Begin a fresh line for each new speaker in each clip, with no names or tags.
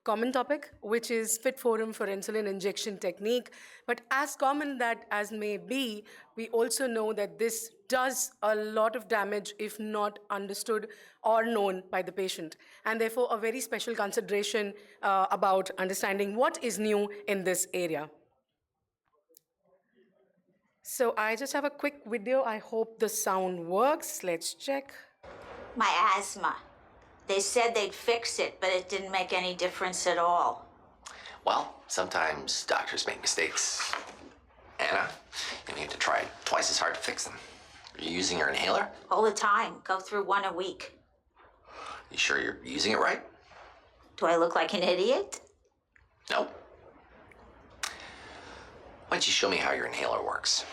common topic, which is fit forum for insulin injection technique. But as common that as may be, we also know that this does a lot of damage if not understood or known by the patient. And therefore, a very special consideration about understanding what is new in this area. So I just have a quick video. I hope the sound works. Let's check.
My asthma. They said they'd fix it, but it didn't make any difference at all.
Well, sometimes doctors make mistakes. Anna, you have to try twice as hard to fix them. Are you using your inhaler?
All the time. Go through one a week.
You sure you're using it right?
Do I look like an idiot?
No. Why don't you show me how your inhaler works?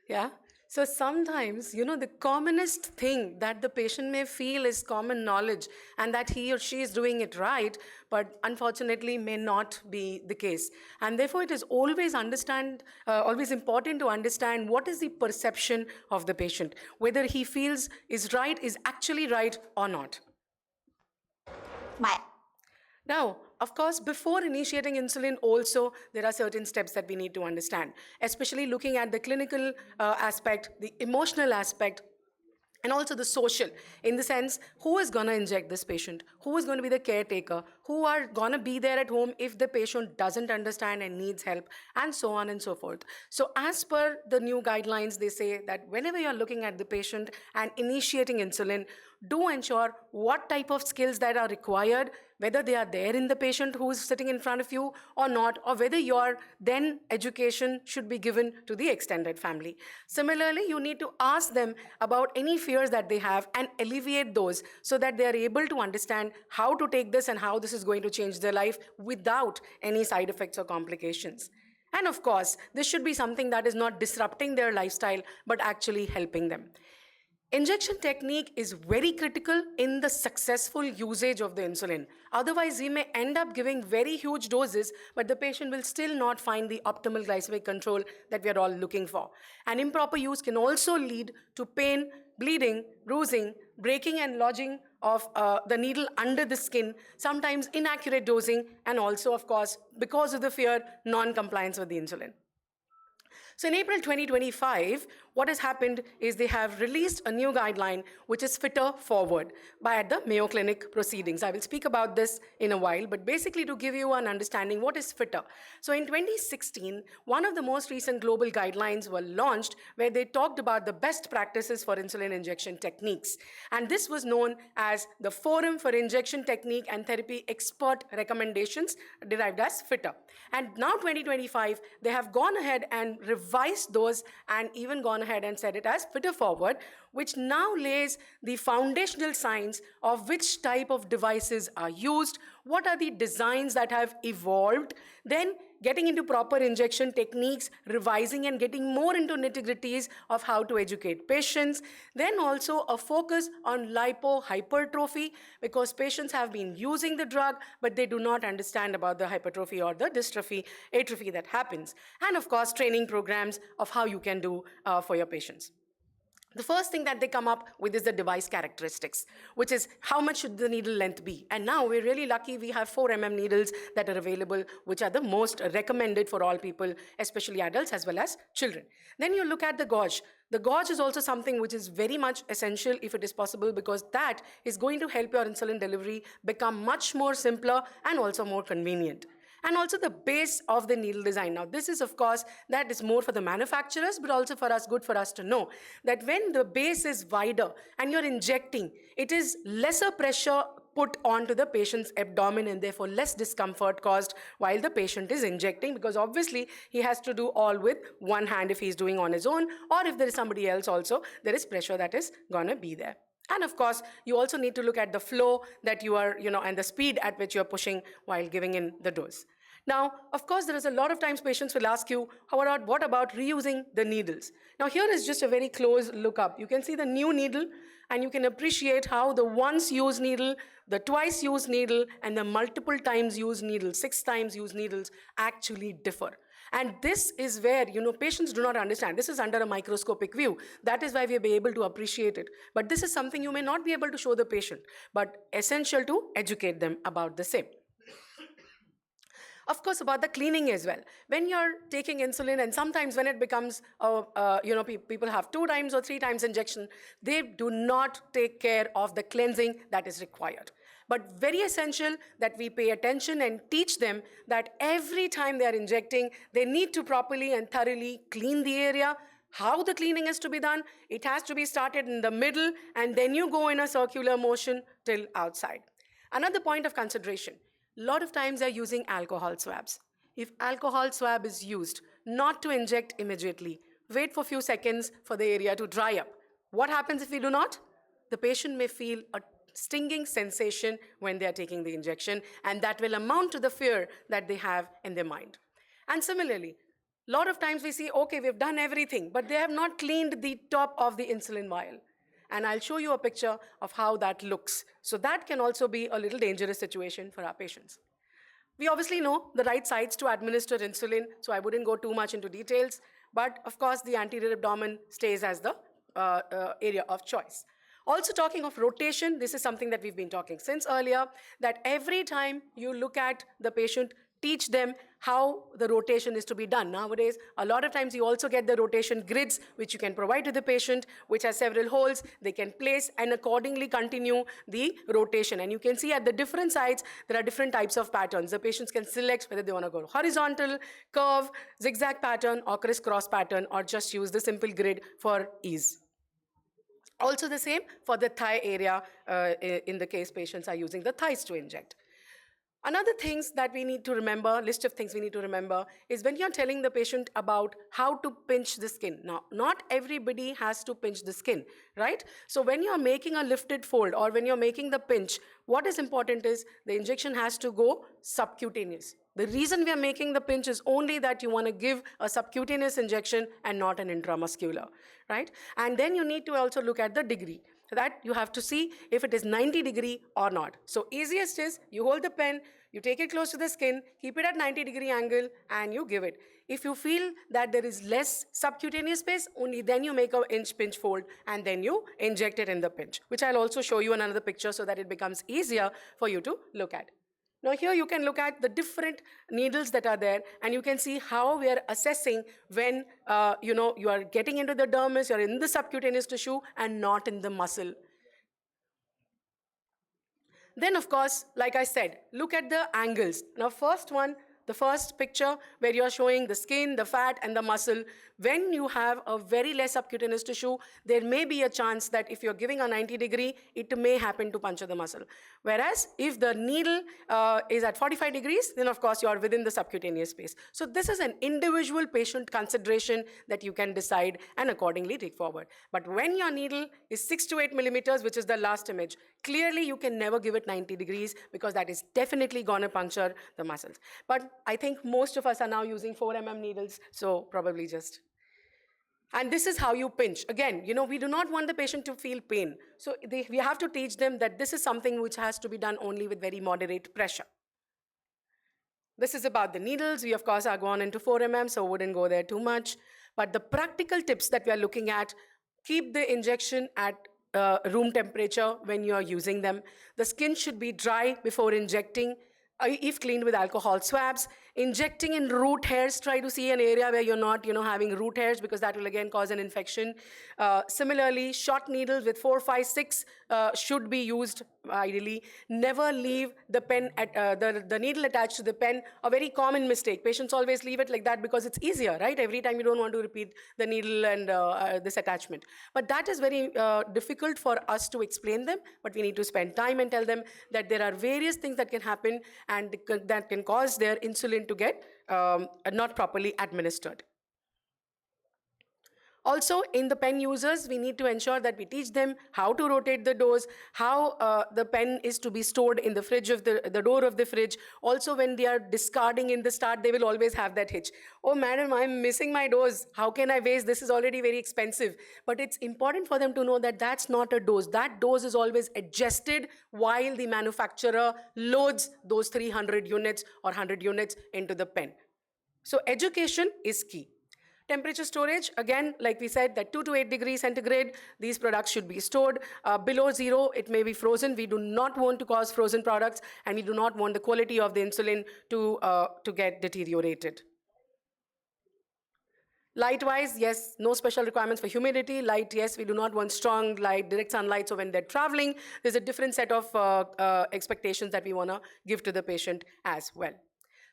Yeah. So sometimes, the commonest thing that the patient may feel is common knowledge and that he or she is doing it right, but unfortunately may not be the case. And therefore, it is always always important to understand what is the perception of the patient, whether he feels is actually right or not. Now, of course, before initiating insulin also, there are certain steps that we need to understand, especially looking at the clinical aspect, the emotional aspect, and also the social, in the sense, who is going to inject this patient? Who is going to be the caretaker? Who are going to be there at home if the patient doesn't understand and needs help, and so on and so forth. So as per the new guidelines, they say that whenever you're looking at the patient and initiating insulin, do ensure what type of skills that are required, whether they are there in the patient who is sitting in front of you or not, or whether your then education should be given to the extended family. Similarly, you need to ask them about any fears that they have and alleviate those so that they are able to understand how to take this and how this is going to change their life without any side effects or complications. And of course, this should be something that is not disrupting their lifestyle, but actually helping them. Injection technique is very critical in the successful usage of the insulin. Otherwise, we may end up giving very huge doses, but the patient will still not find the optimal glycemic control that we are all looking for. And improper use can also lead to pain, bleeding, bruising, breaking and lodging of the needle under the skin, sometimes inaccurate dosing, and also, of course, because of the fear, non-compliance with the insulin. So in April 2025, what has happened is they have released a new guideline, which is Fitter Forward, at the Mayo Clinic proceedings. I will speak about this in a while, but basically to give you an understanding, what is Fitter? So in 2016, one of the most recent global guidelines were launched where they talked about the best practices for insulin injection techniques. And this was known as the Forum for Injection Technique and Therapy Expert Recommendations, derived as Fitter. And now 2025, they have gone ahead and revised those and even gone ahead and said it as Fitter Forward, which now lays the foundational science of which type of devices are used, what are the designs that have evolved, then getting into proper injection techniques, revising and getting more into nitty-gritties of how to educate patients, then also a focus on lipohypertrophy, because patients have been using the drug, but they do not understand about the hypertrophy or the dystrophy, atrophy that happens. And of course, training programs of how you can do for your patients. The first thing that they come up with is the device characteristics, which is how much should the needle length be. And now we're really lucky we have 4 mm needles that are available, which are the most recommended for all people, especially adults as well as children. Then you look at the gauge. The gauge is also something which is very much essential if it is possible, because that is going to help your insulin delivery become much more simpler and also more convenient. And also the base of the needle design. Now, this is, of course, that is more for the manufacturers, but also for us, good for us to know that when the base is wider and you're injecting, it is lesser pressure put onto the patient's abdomen and therefore less discomfort caused while the patient is injecting, because obviously he has to do all with one hand if he's doing on his own, or if there is somebody else also, there is pressure that is gonna be there. And of course, you also need to look at the flow that you are, and the speed at which you're pushing while giving in the dose. Now, of course, there is a lot of times patients will ask you, what about reusing the needles? Now, here is just a very close look up. You can see the new needle, and you can appreciate how the once used needle, the twice used needle, and the multiple times used needle, 6 times used needles actually differ. And this is where, patients do not understand. This is under a microscopic view. That is why we'll be able to appreciate it. But this is something you may not be able to show the patient, but essential to educate them about the same. Of course, about the cleaning as well. When you're taking insulin, and sometimes when it becomes, people have 2 times or 3 times injection, they do not take care of the cleansing that is required. But very essential that we pay attention and teach them that every time they are injecting, they need to properly and thoroughly clean the area. How the cleaning is to be done, it has to be started in the middle, and then you go in a circular motion till outside. Another point of consideration, a lot of times they're using alcohol swabs. If alcohol swab is used, not to inject immediately, wait for a few seconds for the area to dry up. What happens if we do not? The patient may feel a stinging sensation when they are taking the injection, and that will amount to the fear that they have in their mind. And similarly, a lot of times we see, okay, we've done everything, but they have not cleaned the top of the insulin vial. And I'll show you a picture of how that looks. So that can also be a little dangerous situation for our patients. We obviously know the right sites to administer insulin, so I wouldn't go too much into details. But of course, the anterior abdomen stays as the area of choice. Also talking of rotation, this is something that we've been talking since earlier, that every time you look at the patient, teach them how the rotation is to be done. Nowadays, a lot of times you also get the rotation grids, which you can provide to the patient, which has several holes. They can place and accordingly continue the rotation. And you can see at the different sides, there are different types of patterns. The patients can select whether they want to go horizontal, curve, zigzag pattern, or crisscross pattern, or just use the simple grid for ease. Also the same for the thigh area, in the case patients are using the thighs to inject. Another things that we need to remember, list of things we need to remember, is when you're telling the patient about how to pinch the skin. Now, not everybody has to pinch the skin, right? So when you're making a lifted fold or when you're making the pinch, what is important is the injection has to go subcutaneous. The reason we are making the pinch is only that you want to give a subcutaneous injection and not an intramuscular, right? And then you need to also look at the degree. So that you have to see if it is 90 degree or not. So easiest is you hold the pen, you take it close to the skin, keep it at 90 degree angle, and you give it. If you feel that there is less subcutaneous space, only then you make an inch pinch fold and then you inject it in the pinch, which I'll also show you in another picture so that it becomes easier for you to look at. Now here you can look at the different needles that are there, and you can see how we are assessing when you are getting into the dermis, you're in the subcutaneous tissue and not in the muscle. Then of course, like I said, look at the angles. Now the first picture where you're showing the skin, the fat, and the muscle. When you have a very less subcutaneous tissue, there may be a chance that if you're giving a 90 degree, it may happen to puncture the muscle. Whereas if the needle is at 45 degrees, then of course you're within the subcutaneous space. So this is an individual patient consideration that you can decide and accordingly take forward. But when your needle is 6 to 8 millimeters, which is the last image, clearly you can never give it 90 degrees because that is definitely gonna puncture the muscles. But I think most of us are now using 4 mm needles, so probably just. And this is how you pinch. Again, we do not want the patient to feel pain. So we have to teach them that this is something which has to be done only with very moderate pressure. This is about the needles. We, of course, are gone into 4 mm, so wouldn't go there too much. But the practical tips that we are looking at, keep the injection at room temperature when you are using them. The skin should be dry before injecting. If cleaned with alcohol swabs, injecting in root hairs, try to see an area where you're not, having root hairs because that will again cause an infection. Similarly, short needles with 4, 5, 6 should be used ideally. Never leave the pen at the needle attached to the pen. A very common mistake. Patients always leave it like that because it's easier, right? Every time you don't want to repeat the needle and this attachment. But that is very difficult for us to explain them, but we need to spend time and tell them that there are various things that can happen and that can cause their insulin to get not properly administered. Also, in the pen users, we need to ensure that we teach them how to rotate the dose, how the pen is to be stored in the fridge of the door of the fridge. Also, when they are discarding in the start, they will always have that hitch. Oh, madam, I'm missing my dose. How can I waste? This is already very expensive. But it's important for them to know that that's not a dose. That dose is always adjusted while the manufacturer loads those 300 units or 100 units into the pen. So education is key. Temperature storage, again, like we said, that 2 to 8 degrees centigrade, these products should be stored. Below 0, it may be frozen. We do not want to cause frozen products, and we do not want the quality of the insulin to get deteriorated. Light-wise, yes, no special requirements for humidity. Light, yes, we do not want strong light, direct sunlight, so when they're traveling, there's a different set of expectations that we want to give to the patient as well.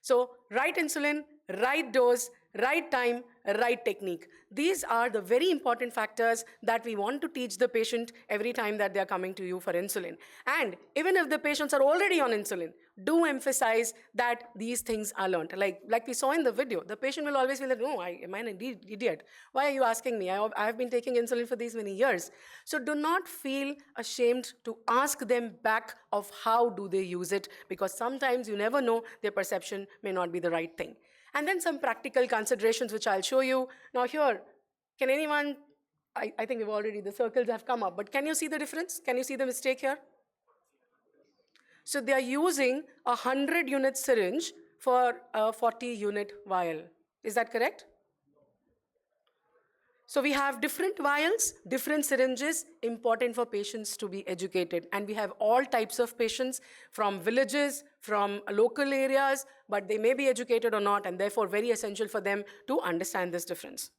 So right insulin, right dose, right time, right technique. These are the very important factors that we want to teach the patient every time that they're coming to you for insulin. And even if the patients are already on insulin, do emphasize that these things are learned. Like we saw in the video, the patient will always be like, no, am I an idiot? Why are you asking me? I have been taking insulin for these many years. So do not feel ashamed to ask them back of how do they use it, because sometimes you never know, their perception may not be the right thing. And then some practical considerations, which I'll show you. Now here, can anyone, I think we've already, the circles have come up, but can you see the difference? Can you see the mistake here? So they are using a 100-unit syringe for a 40-unit vial. Is that correct? So we have different vials, different syringes, important for patients to be educated. And we have all types of patients from villages, from local areas, but they may be educated or not, and therefore very essential for them to understand this difference.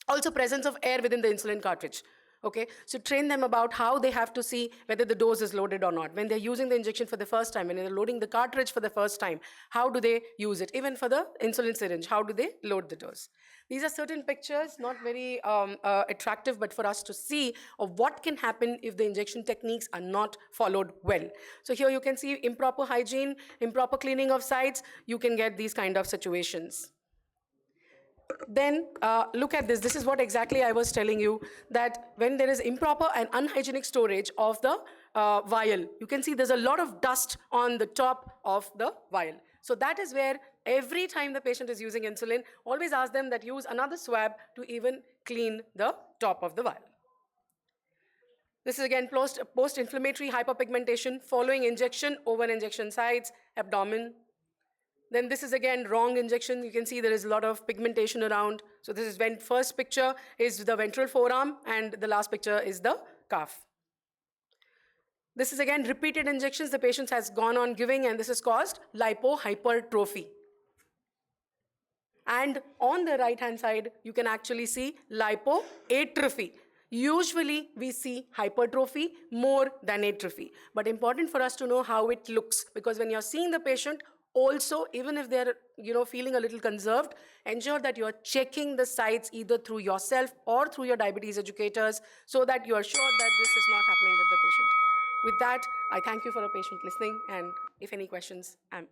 Also, presence of air within the insulin cartridge. Okay, so train them about how they have to see whether the dose is loaded or not. When they're using the injection for the first time, when they're loading the cartridge for the first time, how do they use it? Even for the insulin syringe, how do they load the dose? These are certain pictures, not very attractive, but for us to see of what can happen if the injection techniques are not followed well. So here you can see improper hygiene, improper cleaning of sites, you can get these kind of situations. Then look at this. This is what exactly I was telling you, that when there is improper and unhygienic storage of the vial, you can see there's a lot of dust on the top of the vial. So that is where every time the patient is using insulin, always ask them that use another swab to even clean the top of the vial. This is again post-inflammatory hyperpigmentation following injection, over injection sites, abdomen. Then this is again wrong injection. You can see there is a lot of pigmentation around. So this is when first picture is the ventral forearm and the last picture is the calf. This is again repeated injections the patient has gone on giving, and this has caused lipohypertrophy. And on the right hand side, you can actually see lipoatrophy. Usually we see hypertrophy more than atrophy. But important for us to know how it looks, because when you're seeing the patient, also, even if they're feeling a little conserved, ensure that you're checking the sites either through yourself or through your diabetes educators, so that you are sure that this is not happening with the patient. With that, I thank you for a patient listening, and if any questions, I'm